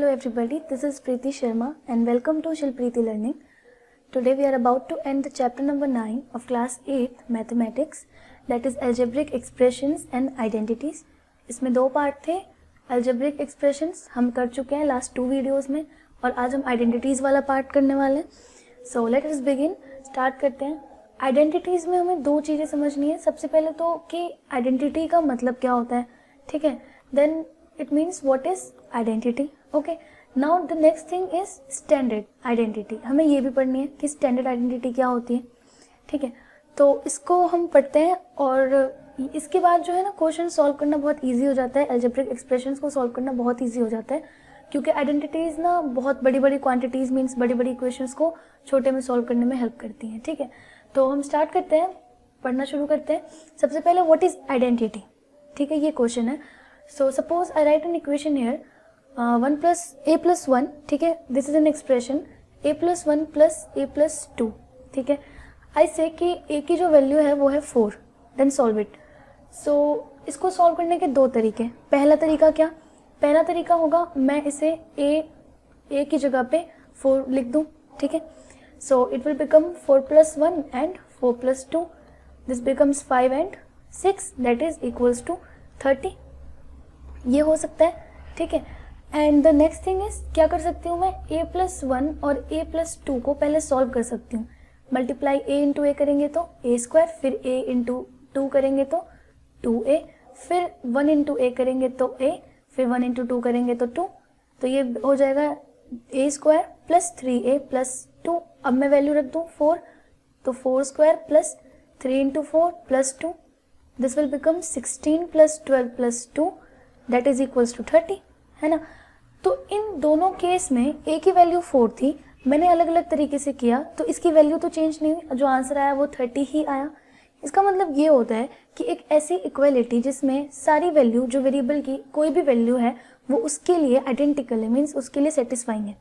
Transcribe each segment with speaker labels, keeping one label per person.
Speaker 1: Hello everybody, this is Preeti Sharma and welcome to Shilpreeti Learning. Today we are about to end the chapter number 9 of class 8 Mathematics, that is Algebraic Expressions and Identities. इसमें दो part थे. Algebraic Expressions हम कर चुके हैं last 2 videos में और आज हम Identities वाला पार्ट करने वाले हैं. So let us begin. Start करते हैं. Identities में हमें दो चीज़ें समझनी है. सबसे पहले तो कि Identity का मतलब क्या होता है, ठीक है. Then it means what is identity. Okay, now the next thing is standard identity. हमें ये भी पढ़नी है कि standard identity क्या होती है, ठीक है. तो इसको हम पढ़ते हैं और इसके बाद जो है ना क्वेश्चन सॉल्व करना बहुत इजी हो जाता है. अलजेब्रिक एक्सप्रेशंस को सॉल्व करना बहुत इजी हो जाता है क्योंकि आइडेंटिटीज़ ना बहुत बड़ी बड़ी क्वांटिटीज़ मीन्स बड़ी बड़ी इक्वेशंस को छोटे में सॉल्व करने में हेल्प करती हैं, ठीक है. तो हम स्टार्ट करते हैं, पढ़ना शुरू करते हैं. सबसे पहले व्हाट इज़ आइडेंटिटी, ठीक है, ये क्वेश्चन है. So suppose I write an equation here, 1 plus a plus 1, ठीक है. This is an expression a plus 1 plus a plus 2, ठीक है. I say कि a की जो वैल्यू है वो है 4, then solve it. So इसको सॉल्व करने के दो तरीके. पहला तरीका क्या, पहला तरीका होगा मैं इसे a की जगह पे 4 लिख दूँ, ठीक है. So it will become 4 plus 1 and 4 plus 2. This becomes 5 and 6, that is equals to 30. ये हो सकता है, ठीक है. And the next thing is क्या कर सकती हूँ मैं, a प्लस 1 और a प्लस 2 को पहले सॉल्व कर सकती हूँ. मल्टीप्लाई a इंटू ए करेंगे तो a स्क्वायर, फिर a इंटू 2 करेंगे तो 2a, फिर 1 इंटू ए करेंगे तो a, फिर 1 इंटू 2 करेंगे तो 2. तो ये हो जाएगा a square plus 3a plus 2. अब मैं वैल्यू रख दूँ 4, तो 4 square plus 3 into 4 plus 2. This will become 16 plus 12 plus 2, that is equals to 30, है ना. तो इन दोनों केस में a की वैल्यू 4 थी, मैंने अलग अलग तरीके से किया तो इसकी वैल्यू तो चेंज नहीं हुई, जो आंसर आया वो 30 ही आया. इसका मतलब ये होता है कि एक ऐसी इक्वालिटी जिसमें सारी वैल्यू जो वेरिएबल की कोई भी वैल्यू है वो उसके लिए आइडेंटिकल है, मीन्स उसके लिए सेटिस्फाइंग है,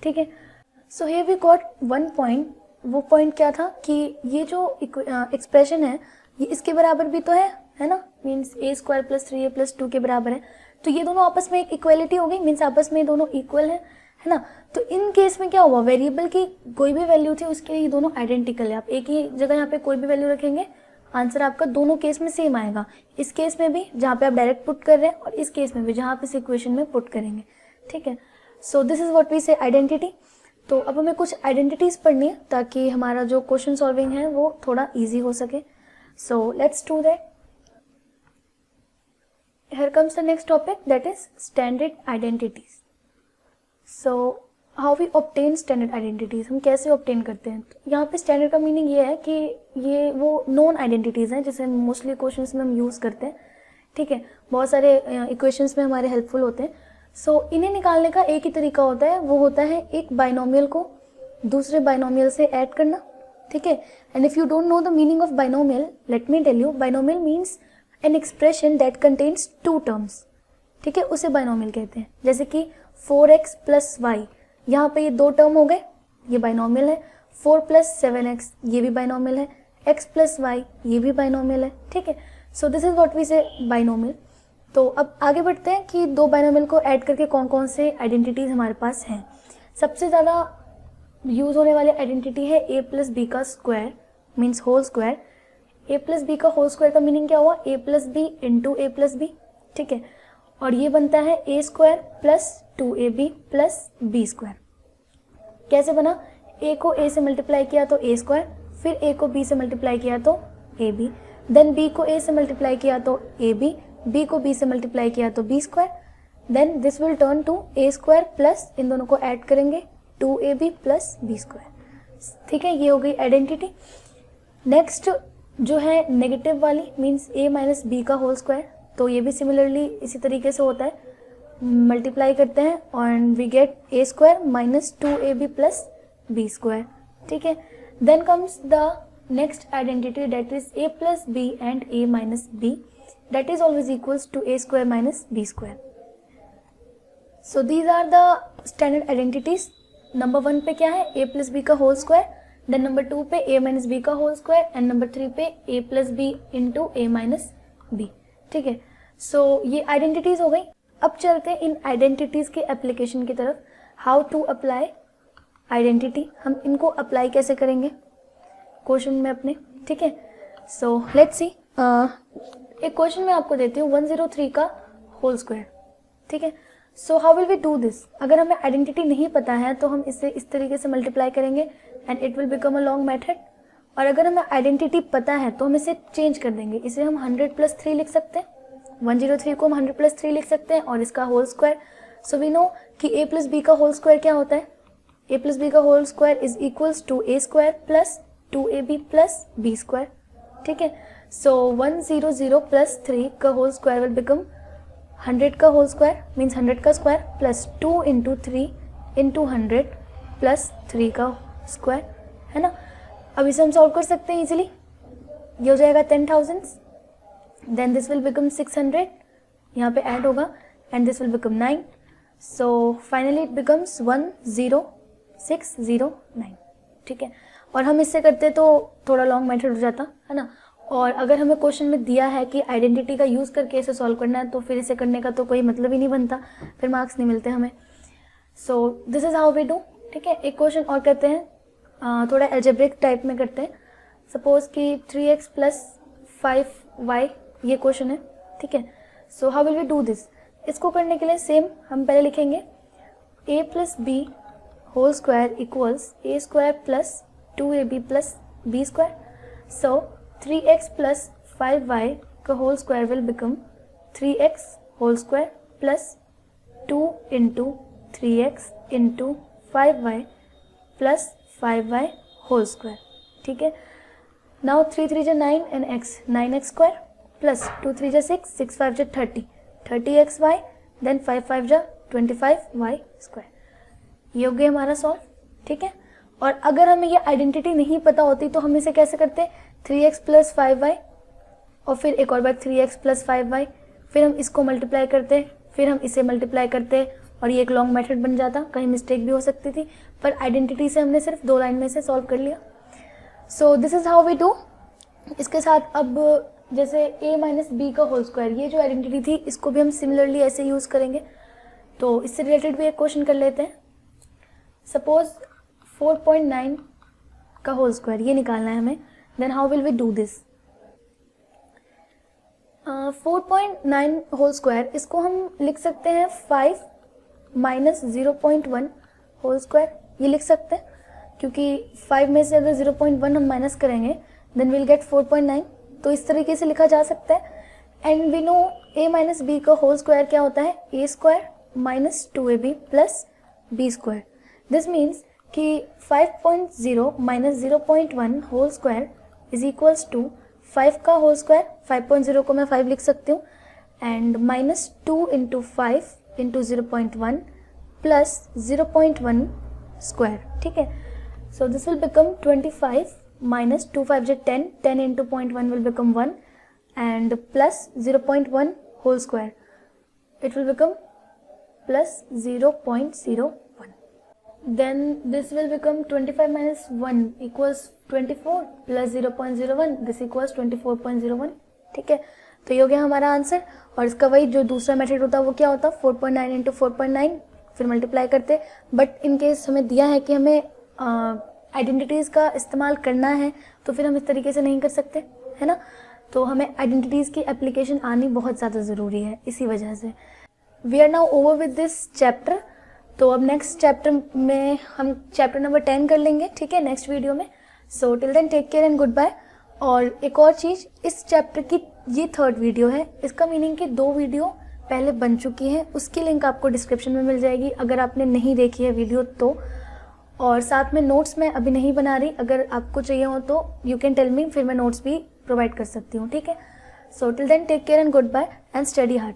Speaker 1: ठीक है. So here we got one point. वो पॉइंट क्या था कि ये जो एक्सप्रेशन है ये इसके बराबर भी तो है ना, means a square plus 3a plus 2 के बराबर है. तो ये दोनों आपस में एक इक्वलिटी हो गई, मीन्स आपस में दोनों इक्वल है ना. तो इन केस में क्या हुआ, वेरिएबल की कोई भी वैल्यू थी उसके लिए ये दोनों आइडेंटिकल है. आप एक ही जगह यहाँ पे कोई भी वैल्यू रखेंगे आंसर आपका दोनों केस में सेम आएगा. इस केस में भी जहाँ पे आप डायरेक्ट पुट कर रहे हैं और इस केस में भी जहाँ पे इस इक्वेशन में पुट करेंगे, ठीक है. So this is what we say identity. तो अब हमें कुछ आइडेंटिटीज पढ़नी है ताकि हमारा जो क्वेश्चन सॉल्विंग है वो थोड़ा ईजी हो सके. So let's do that. Here comes the next topic, that is standard identities. So how we obtain standard identities, हम कैसे obtain करते हैं. तो यहाँ पे standard का मीनिंग ये है कि ये वो known identities हैं जिसे मोस्टली क्वेश्चंस में हम यूज़ करते हैं, ठीक है. बहुत सारे इक्वेशंस में हमारे हेल्पफुल होते हैं. सो इन्हें निकालने का एक ही तरीका होता है, वो होता है एक बाइनोमियल को दूसरे बाइनोमियल से ऐड करना, ठीक है. And if you don't know the meaning of binomial, let me tell you. Binomial means an expression that contains 2 terms, ठीक है, उसे बाइनोमियल कहते हैं. जैसे कि 4x प्लस वाई, यहाँ पे ये 2 टर्म हो गए, ये बाइनोमियल है. 4 प्लस 7x, ये भी बाइनोमियल है. x प्लस वाई, ये भी बाइनोमियल है, ठीक है. So this is what we say binomial. तो अब आगे बढ़ते हैं कि दो बाइनोमियल को ऐड करके कौन कौन से आइडेंटिटीज हमारे पास हैं. सबसे ज़्यादा यूज होने वाली आइडेंटिटी है a प्लस बी का square, means whole square. a plus B का होल स्क्वायर का मीनिंग क्या हुआ, a plus B into A plus B, ठीक है. और ये बनता है a square plus 2ab plus B square. कैसे बना, a को a से मल्टीप्लाई किया तो a स्क्वायर, फिर a को b से मल्टीप्लाई किया तो ab, देन b को a से मल्टीप्लाई किया तो ab, b को b से मल्टीप्लाई किया तो b square. Then this will turn to a square plus इन दोनों को ऐड करेंगे 2ab प्लस b स्क्वायर, ठीक है. ये हो गई आइडेंटिटी. नेक्स्ट जो है नेगेटिव वाली, मीन्स a माइनस बी का होल स्क्वायर. तो ये भी सिमिलरली इसी तरीके से होता है, मल्टीप्लाई करते हैं और we get a square minus 2ab plus B square, ठीक है. Then comes the next identity, that is a plus B and a minus B, that is always equals to a square minus B square. So these are the standard identities. Number 1 पे क्या है, a plus B का whole square. Then number 2 पे a minus B का whole square and number 3 पे a plus B into A minus B, ठीक है. सो ये आइडेंटिटीज हो गई. अब चलते हैं इन आइडेंटिटीज़ के एप्लीकेशन की तरफ। हाउ टू अप्लाई आइडेंटिटी, हम इनको अप्लाई कैसे करेंगे क्वेश्चन में अपने, ठीक है। सो लेट्स सी, एक क्वेश्चन मैं आपको देती हूँ 103 का होल स्क्वायर, ठीक है। So how will we do this, अगर हमें आइडेंटिटी नहीं पता है तो हम इसे इस तरीके से मल्टीप्लाई करेंगे and it will become a long method. और अगर हमें आइडेंटिटी पता है तो हम इसे चेंज कर देंगे, इसे हम 100 + 3 लिख सकते हैं, 103 को हम 100 + 3 लिख सकते हैं और इसका whole square. So we know कि a + b का होल स्क्वायर क्या होता है, a + b का whole square is equals to a² + 2ab + b square, ठीक है। सो 100 + 3 का होल स्क्वायर विल बिकम 100 का होल स्क्वायर मीन्स 100 का स्क्वायर प्लस 2 × 3 × 100 प्लस 3 का स्क्वायर, है ना। अब इसे हम सॉल्व कर सकते हैं इजीली, ये हो जाएगा 10,000, देन दिस विल बिकम 600, यहाँ पे ऐड होगा and this will become 9, so finally it becomes 10609, ठीक है। और हम इससे करते तो थोड़ा लॉन्ग मेथड हो जाता, है ना। और अगर हमें क्वेश्चन में दिया है कि आइडेंटिटी का यूज़ करके इसे सॉल्व करना है तो फिर इसे करने का तो कोई मतलब ही नहीं बनता, फिर मार्क्स नहीं मिलते हमें। So this is how we do, ठीक है। एक क्वेश्चन और करते हैं, थोड़ा अलजेब्रिक टाइप में करते हैं। सपोज कि 3x + 5y ये क्वेश्चन है, ठीक है। So how will we do this, इसको करने के लिए सेम हम पहले लिखेंगे a + b whole square equals a² + 2ab + b square. So 3x + 5y का whole square will become 3x whole square plus 2 × 3x × 5y plus 5y whole square, ठीक है। Now 3 × 3 = 9 and x 9x square plus 2 × 3 = 6 6 × 5 = 30 30xy then 5 × 5 = 25y square. ये हो गया हमारा solve, ठीक है। और अगर हमें ये आइडेंटिटी नहीं पता होती तो हम इसे कैसे करते, 3x + 5y और फिर एक और बार 3x + 5y, फिर हम इसको मल्टीप्लाई करते, फिर हम इसे मल्टीप्लाई करते और ये एक लॉन्ग मेथड बन जाता, कहीं मिस्टेक भी हो सकती थी, पर आइडेंटिटी से हमने सिर्फ 2 लाइन में से सॉल्व कर लिया। So this is how we do. इसके साथ अब जैसे a - b का होल स्क्वायर, ये जो आइडेंटिटी थी इसको भी हम सिमिलरली ऐसे यूज़ करेंगे। तो इससे रिलेटेड भी एक क्वेश्चन कर लेते हैं। सपोज 4.9 का होल स्क्वायर ये निकालना है हमें, then how will we do this. 4.9 whole square, इसको हम लिख सकते हैं 5 - 0.1 होल स्क्वायर, ये लिख सकते हैं क्योंकि 5 में से अगर 0.1 हम माइनस करेंगे देन विल गेट 4.9, तो इस तरीके से लिखा जा सकता है। And we know a - b का होल स्क्वायर क्या होता है, a² - 2ab + b square. This means कि 5.0 - 0.1 whole square is equals to 5 का होल स्क्वायर, 5.0 को मैं 5 लिख सकती हूँ एंड -2 × 5 × 0.1 प्लस 0.1 स्क्वायर, ठीक है। So this will become 25 - 2 × 5 = 10 10 × 0.1 will become 1 and plus 0.1 whole square, it will become plus 0.01, then this will become 25 - 1 = 24 plus 0.01 this equals 24.01, ठीक है। तो ये हो गया हमारा आंसर। और इसका वही जो दूसरा मेथड होता है वो क्या होता, 4.9 × 4.9 फिर मल्टीप्लाई करते। बट इन केस हमें दिया है कि हमें आइडेंटिटीज़ का इस्तेमाल करना है तो फिर हम इस तरीके से नहीं कर सकते, है ना। तो हमें आइडेंटिटीज़ की एप्लीकेशन आनी बहुत ज़्यादा ज़रूरी है, इसी वजह से। We are now over with this chapter. तो अब नेक्स्ट चैप्टर में हम चैप्टर नंबर 10 कर लेंगे, ठीक है, नेक्स्ट वीडियो में। So till then take care and good bye. और एक और चीज़, इस चैप्टर की ये 3rd वीडियो है, इसका मीनिंग कि 2 वीडियो पहले बन चुकी हैं, उसकी लिंक आपको डिस्क्रिप्शन में मिल जाएगी अगर आपने नहीं देखी है वीडियो तो। और साथ में नोट्स मैं अभी नहीं बना रही, अगर आपको चाहिए हो तो यू कैन टेल मी, फिर मैं नोट्स भी प्रोवाइड कर सकती हूँ, ठीक है। So till then take care and good bye and study hard.